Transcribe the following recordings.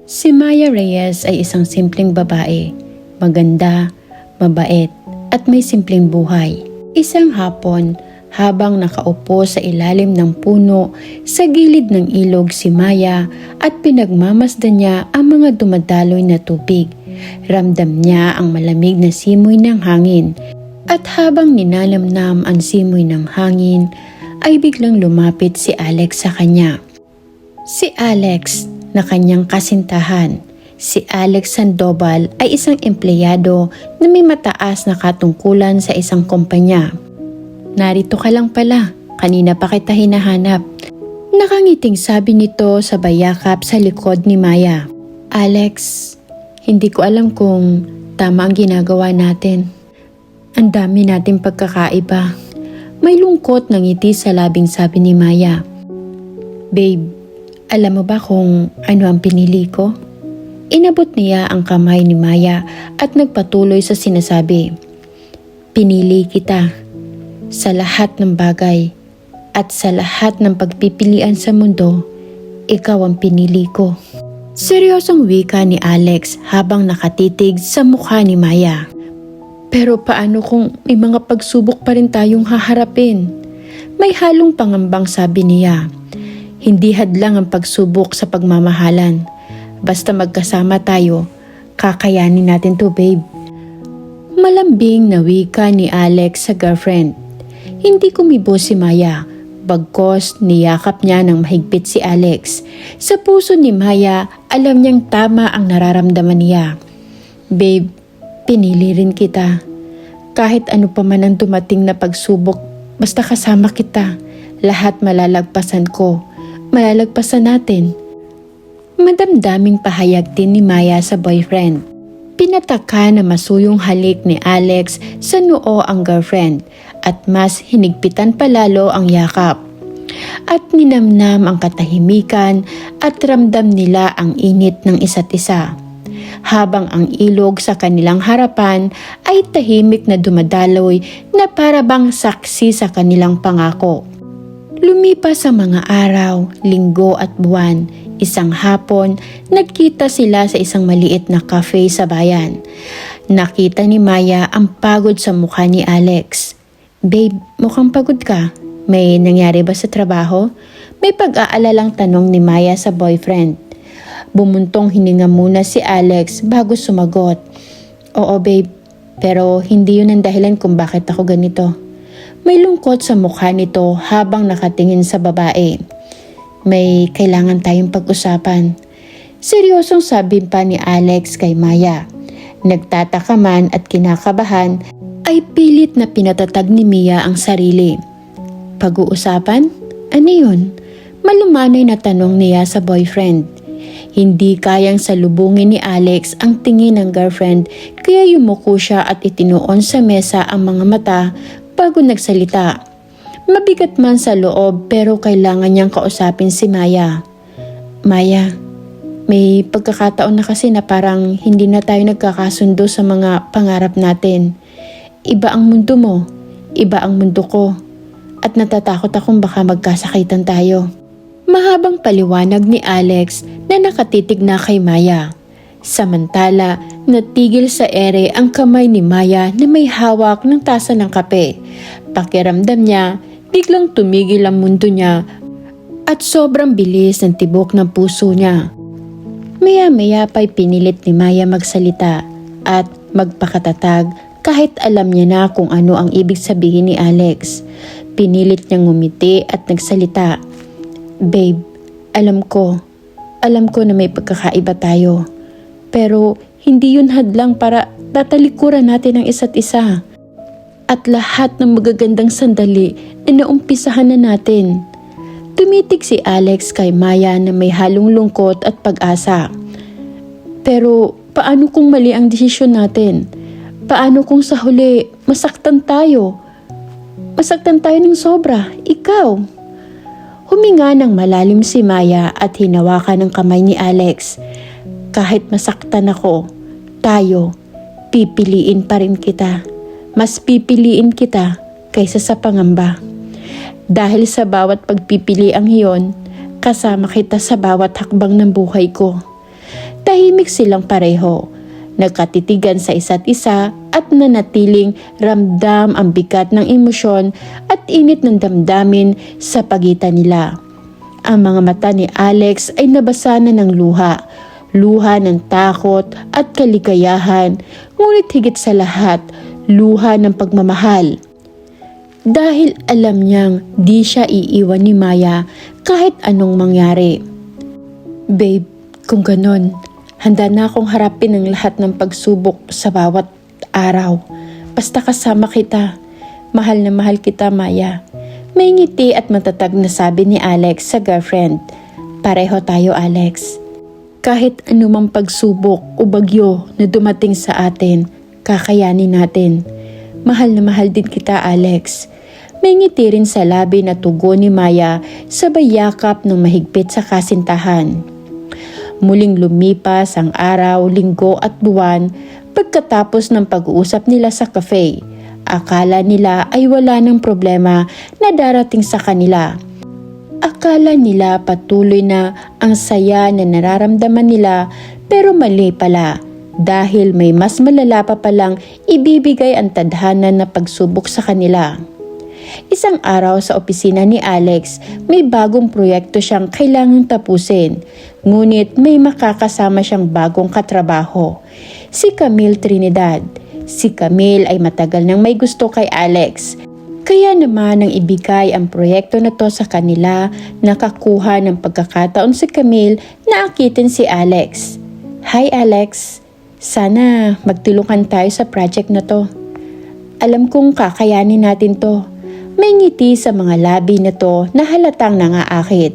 Si Maya Reyes ay isang simpleng babae, maganda, mabait, at may simpleng buhay. Isang hapon, habang nakaupo sa ilalim ng puno sa gilid ng ilog si Maya at pinagmamasdan niya ang mga dumadaloy na tubig, ramdam niya ang malamig na simoy ng hangin. At habang ninanamnam ang simoy ng hangin, ay biglang lumapit si Alex sa kanya. Si Alex na kanyang kasintahan. Si Alex Sandoval ay isang empleyado na may mataas na katungkulan sa isang kumpanya. "Narito ka lang pala, kanina pa kita hinahanap." Nakangiting sabi nito sa bayakap sa likod ni Maya. "Alex, hindi ko alam kung tama ang ginagawa natin. Ang dami nating pagkakaiba." May lungkot ng ngiti sa labing sabi ni Maya. "Babe, alam mo ba kung ano ang pinili ko?" Inabot niya ang kamay ni Maya at nagpatuloy sa sinasabi. "Pinili kita sa lahat ng bagay at sa lahat ng pagpipilian sa mundo, ikaw ang pinili ko." Seryosong wika ni Alex habang nakatitig sa mukha ni Maya. "Pero paano kung may mga pagsubok pa rin tayong haharapin?" May halong pangambang sabi niya. "Hindi hadlang ang pagsubok sa pagmamahalan. Basta magkasama tayo, kakayanin natin to, babe." Malambing na wika ni Alex sa girlfriend. Hindi kumibo si Maya, bagkos niyakap niya ng mahigpit si Alex. Sa puso ni Maya, alam niyang tama ang nararamdaman niya. "Babe, pinili rin kita. Kahit ano pa man ang dumating na pagsubok, basta kasama kita, lahat malalagpasan ko. Malalagpasan natin." Madamdaming pahayag din ni Maya sa boyfriend. Pinataka na masuyong halik ni Alex sa noo ang girlfriend at mas hinigpitan palalo ang yakap. At ninamnam ang katahimikan at ramdam nila ang init ng isa't isa. Habang ang ilog sa kanilang harapan ay tahimik na dumadaloy na parabang saksi sa kanilang pangako. Lumipas ang mga araw, linggo at buwan. Isang hapon, nagkita sila sa isang maliit na cafe sa bayan. Nakita ni Maya ang pagod sa mukha ni Alex. "Babe, mukhang pagod ka. May nangyari ba sa trabaho?" May pag-aalalang tanong ni Maya sa boyfriend. Bumuntong hininga muna si Alex bago sumagot. "Oo babe, pero hindi yun ang dahilan kung bakit ako ganito." May lungkot sa mukha nito habang nakatingin sa babae. "May kailangan tayong pag-usapan." Seryosong sabi pa ni Alex kay Maya. Nagtataka man at kinakabahan ay pilit na pinatatag ni Mia ang sarili. "Pag-uusapan? Ano yun?" Malumanay na tanong niya sa boyfriend. Hindi kayang salubungin ni Alex ang tingin ng girlfriend kaya yumuko siya at itinuon sa mesa ang mga mata bago nagsalita. Mabigat man sa loob pero kailangan niyang kausapin si Maya. "Maya, may pagkakataon na kasi na parang hindi na tayo nagkakasundo sa mga pangarap natin. Iba ang mundo mo, iba ang mundo ko, at natatakot akong baka magkasakitan tayo." Mahabang paliwanag ni Alex na nakatitig na kay Maya. Samantala, natigil sa ere ang kamay ni Maya na may hawak ng tasa ng kape. Pakiramdam niya, biglang tumigil ang mundo niya at sobrang bilis ng tibok ng puso niya. Maya-maya pa'y pinilit ni Maya magsalita at magpakatatag kahit alam niya na kung ano ang ibig sabihin ni Alex. Pinilit niyang ngumiti at nagsalita. "Babe, alam ko na may pagkakaiba tayo. Pero hindi yun hadlang para tatalikuran natin ang isa't isa. At lahat ng magagandang sandali ay naumpisahan na natin." Tumitig si Alex kay Maya na may halong lungkot at pag-asa. "Pero paano kung mali ang desisyon natin? Paano kung sa huli masaktan tayo? Masaktan tayo ng sobra, ikaw?" Huminga ng malalim si Maya at hinawakan ang kamay ni Alex. "Kahit masaktan ako, tayo, pipiliin pa rin kita. Mas pipiliin kita kaysa sa pangamba. Dahil sa bawat pagpipiliang iyon, kasama kita sa bawat hakbang ng buhay ko. Tahimik silang pareho, nagkatitigan sa isa't isa at nanatiling ramdam ang bigat ng emosyon at init ng damdamin sa pagitan nila. Ang mga mata ni Alex ay nabasa na ng luha ng takot at kaligayahan, ngunit higit sa lahat, luha ng pagmamahal. Dahil alam niyang di siya iiwan ni Maya kahit anong mangyari. Babe, kung ganon, handa na akong harapin ang lahat ng pagsubok sa bawat araw. Basta kasama kita. Mahal na mahal kita, Maya. May ngiti at matatag na sabi ni Alex sa girlfriend. Pareho tayo, Alex. Kahit anumang pagsubok o bagyo na dumating sa atin, kakayanin natin. Mahal na mahal din kita, Alex. May ngiti rin sa labi na tugon ni Maya sabay yakap ng mahigpit sa kasintahan. Muling lumipas ang araw, linggo at buwan pagkatapos ng pag-uusap nila sa cafe. Akala nila ay wala ng problema na darating sa kanila. Akala nila patuloy na ang saya na nararamdaman nila, pero mali pala dahil may mas malala pa palang ibibigay ang tadhana na pagsubok sa kanila. Isang araw sa opisina ni Alex, may bagong proyekto siyang kailangang tapusin. Ngunit may makakasama siyang bagong katrabaho, si Camille Trinidad. Si Camille ay matagal nang may gusto kay Alex. Kaya naman nang ibigay ang proyekto na to sa kanila, nakakuha ng pagkakataon si Camille na akitin si Alex. Hi Alex, sana magtulungan tayo sa project na to. Alam kong kakayanin natin to. May ngiti sa mga labi nito na halatang nangaakit.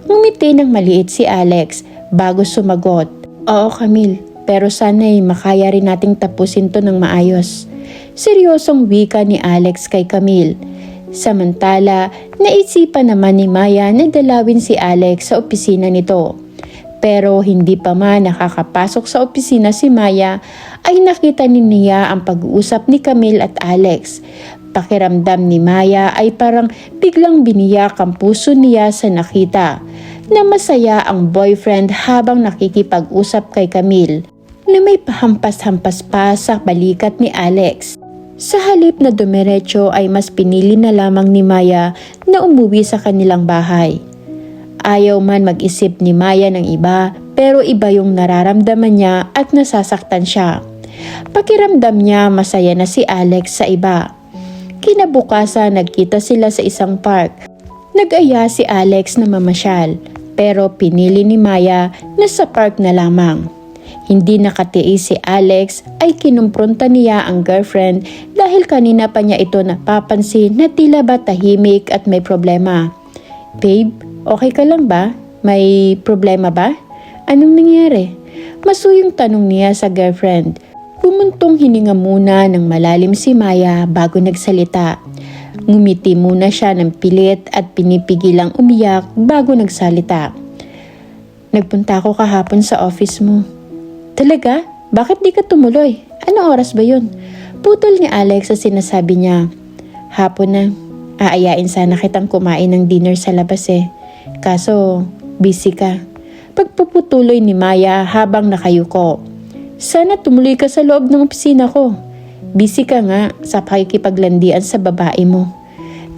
Ngumiti ng maliit si Alex bago sumagot. Oo Camille, pero sana'y makaya rin nating tapusin to ng maayos. Seryosong wika ni Alex kay Camille. Samantala, naisipan naman ni Maya na dalawin si Alex sa opisina nito. Pero hindi pa man nakakapasok sa opisina si Maya ay nakita niya ang pag-uusap ni Camille at Alex. Pakiramdam ni Maya ay parang biglang biniyak ang puso niya sa nakita na masaya ang boyfriend habang nakikipag-usap kay Camille na may pahampas-hampas pa sa balikat ni Alex. Sa halip na dumiretso ay mas pinili na lamang ni Maya na umuwi sa kanilang bahay. Ayaw man mag-isip ni Maya ng iba, pero iba yung nararamdaman niya at nasasaktan siya. Pakiramdam niya masaya na si Alex sa iba. Kinabukasan nagkita sila sa isang park. Nag-aya si Alex na mamasyal, pero pinili ni Maya na sa park na lamang. Hindi nakatiis si Alex ay kinumpronta niya ang girlfriend dahil kanina pa niya ito napapansin na tila ba tahimik at may problema. Babe, okay ka lang ba? May problema ba? Anong nangyari? Masuyong tanong niya sa girlfriend. Pumuntong hininga muna ng malalim si Maya bago nagsalita. Ngumiti muna siya ng pilit at pinipigilang umiyak bago nagsalita. Nagpunta ako kahapon sa office mo. Talaga? Bakit di ka tumuloy? Anong oras ba yun? Putol ni Alex sa sinasabi niya. Hapon na. Aayain sana kitang kumain ng dinner sa labas eh. Kaso, busy ka. Pagpuputuloy ni Maya habang nakayuko. Sana tumuloy ka sa loob ng opisina ko. Busy ka nga sa pakikipaglandian sa babae mo.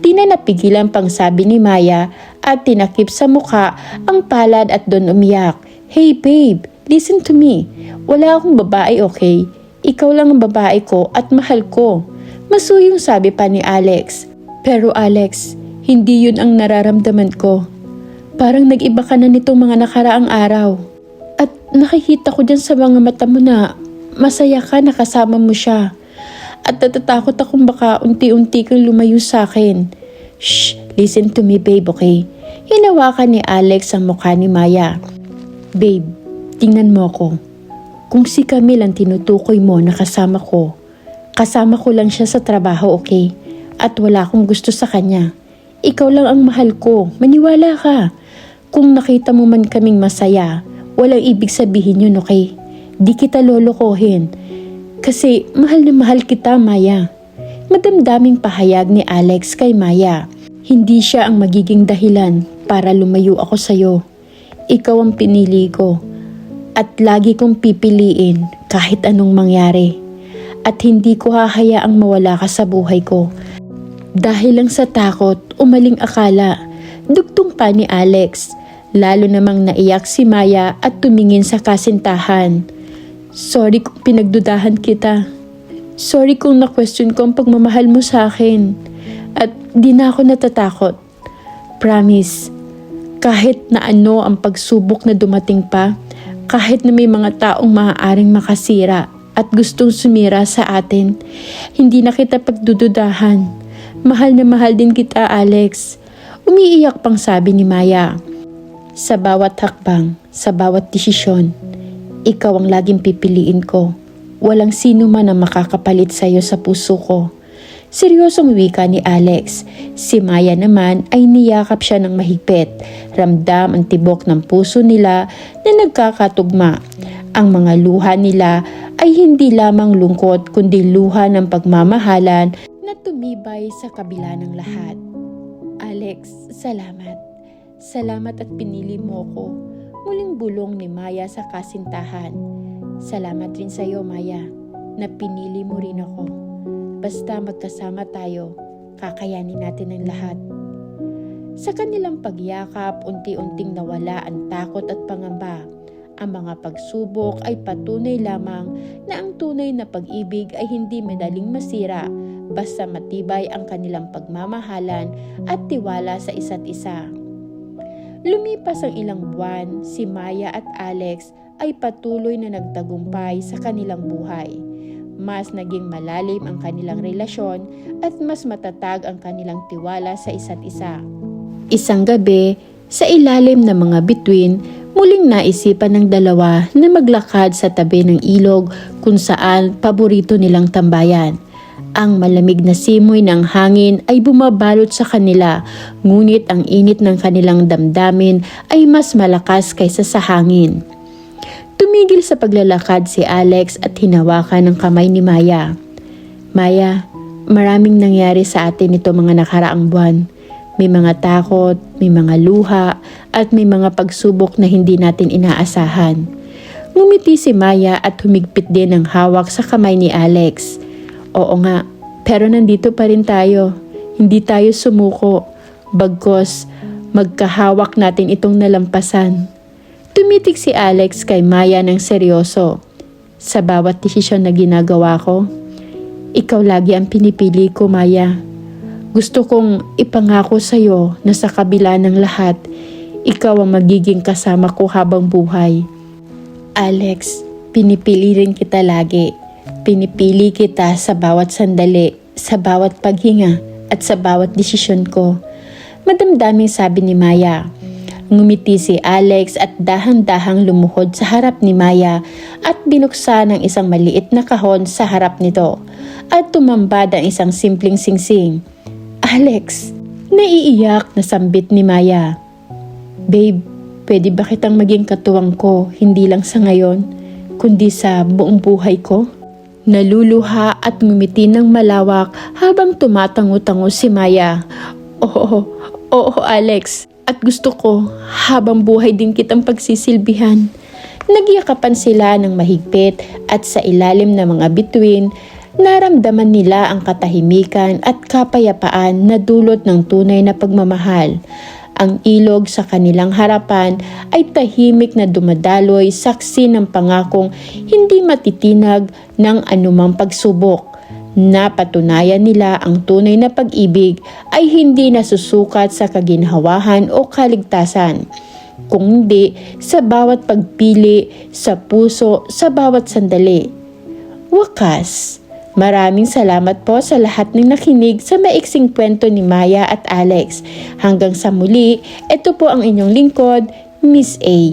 Di na napigilan pang sabi ni Maya at tinakip sa mukha ang palad at doon umiyak. Hey babe, listen to me. Wala akong babae, okay? Ikaw lang ang babae ko at mahal ko. Masuyong sabi pa ni Alex. Pero Alex, hindi yun ang nararamdaman ko. Parang nag-iba ka na nitong mga nakaraang araw. At nakikita ko dyan sa mga mata mo na masaya ka na kasama mo siya. At natatakot akong baka unti-unti kang lumayo sa akin. Shh, listen to me babe, okay? Hinawakan ni Alex ang mukha ni Maya. Babe, tingnan mo ako. Kung si Camille ang tinutukoy mo na kasama ko lang siya sa trabaho, okay? At wala akong gusto sa kanya. Ikaw lang ang mahal ko, maniwala ka. Kung nakita mo man kaming masaya, walang ibig sabihin yun, okay? Di kita lolokohin. Kasi mahal na mahal kita, Maya. Madamdaming pahayag ni Alex kay Maya. Hindi siya ang magiging dahilan para lumayo ako sa'yo. Ikaw ang pinili ko. at lagi kong pipiliin kahit anong mangyari. At hindi ko hahayaang mawala ka sa buhay ko. Dahil lang sa takot o maling akala, dugtong pa ni Alex. Lalo namang naiyak si Maya at tumingin sa kasintahan. Sorry kung pinagdudahan kita. Sorry kung na-question ko ang pagmamahal mo sa akin. At di na ako natatakot. Promise, kahit na ano ang pagsubok na dumating pa, kahit na may mga taong maaaring makasira at gustong sumira sa atin, hindi na kita pagdududahan. Mahal na mahal din kita, Alex. Umiiyak pang sabi ni Maya. Sa bawat hakbang, sa bawat desisyon, ikaw ang laging pipiliin ko. Walang sino man ang makakapalit sa iyo sa puso ko. Seryosong wika ni Alex. Si Maya naman ay niyakap siya ng mahigpit. Ramdam ang tibok ng puso nila na nagkakatugma. Ang mga luha nila ay hindi lamang lungkot kundi luha ng pagmamahalan na tumibay sa kabila ng lahat. Alex, salamat. Salamat at pinili mo ko. Muling bulong ni Maya sa kasintahan. Salamat rin sa iyo, Maya, na pinili mo rin ako. Basta magkasama tayo, kakayanin natin ang lahat. Sa kanilang pagyakap, unti-unting nawala ang takot at pangamba. Ang mga pagsubok ay patunay lamang na ang tunay na pag-ibig ay hindi madaling masira basta matibay ang kanilang pagmamahalan at tiwala sa isa't isa. Lumipas ang ilang buwan, si Maya at Alex ay patuloy na nagtagumpay sa kanilang buhay. Mas naging malalim ang kanilang relasyon at mas matatag ang kanilang tiwala sa isa't isa. Isang gabi, sa ilalim ng mga bituin, muling naisipan ng dalawa na maglakad sa tabi ng ilog kung saan paborito nilang tambayan. Ang malamig na simoy ng hangin ay bumabalot sa kanila, ngunit ang init ng kanilang damdamin ay mas malakas kaysa sa hangin. Tumigil sa paglalakad si Alex at hinawakan ang kamay ni Maya. Maya, maraming nangyari sa atin ito mga nakaraang buwan. May mga takot, may mga luha, at may mga pagsubok na hindi natin inaasahan. Ngumiti si Maya at humigpit din ang hawak sa kamay ni Alex. Oo nga, pero nandito pa rin tayo. Hindi tayo sumuko. Bagkos, magkahawak natin itong nalampasan. Tumitig si Alex kay Maya ng seryoso. Sa bawat desisyon na ginagawa ko, ikaw lagi ang pinipili ko, Maya. Gusto kong ipangako sa iyo na sa kabila ng lahat, ikaw ang magiging kasama ko habang buhay. Alex, pinipili rin kita lagi. Pinipili kita sa bawat sandali, sa bawat paghinga, at sa bawat desisyon ko. Madamdaming sabi ni Maya. Ngumiti si Alex at dahan-dahang lumuhod sa harap ni Maya at binuksan ang isang maliit na kahon sa harap nito at tumambad ang isang simpleng singsing. Alex, naiiyak na sambit ni Maya. Babe, pwede ba kitang maging katuwang ko hindi lang sa ngayon, kundi sa buong buhay ko? Naluluha at ngumiti ng malawak habang tumatango-tango si Maya. Oo Alex, at gusto ko habang buhay din kitang pagsisilbihan. Nagyakapan sila ng mahigpit at sa ilalim ng mga bituin, naramdaman nila ang katahimikan at kapayapaan na dulot ng tunay na pagmamahal. Ang ilog sa kanilang harapan ay tahimik na dumadaloy, saksi ng pangakong hindi matitinag ng anumang pagsubok. Napatunayan nila ang tunay na pag-ibig ay hindi nasusukat sa kaginhawahan o kaligtasan, kundi sa bawat pagpili, sa puso, sa bawat sandali. Wakas! Maraming salamat po sa lahat ng nakinig sa maiksing kwento ni Maya at Alex. Hanggang sa muli, ito po ang inyong lingkod, Miss A.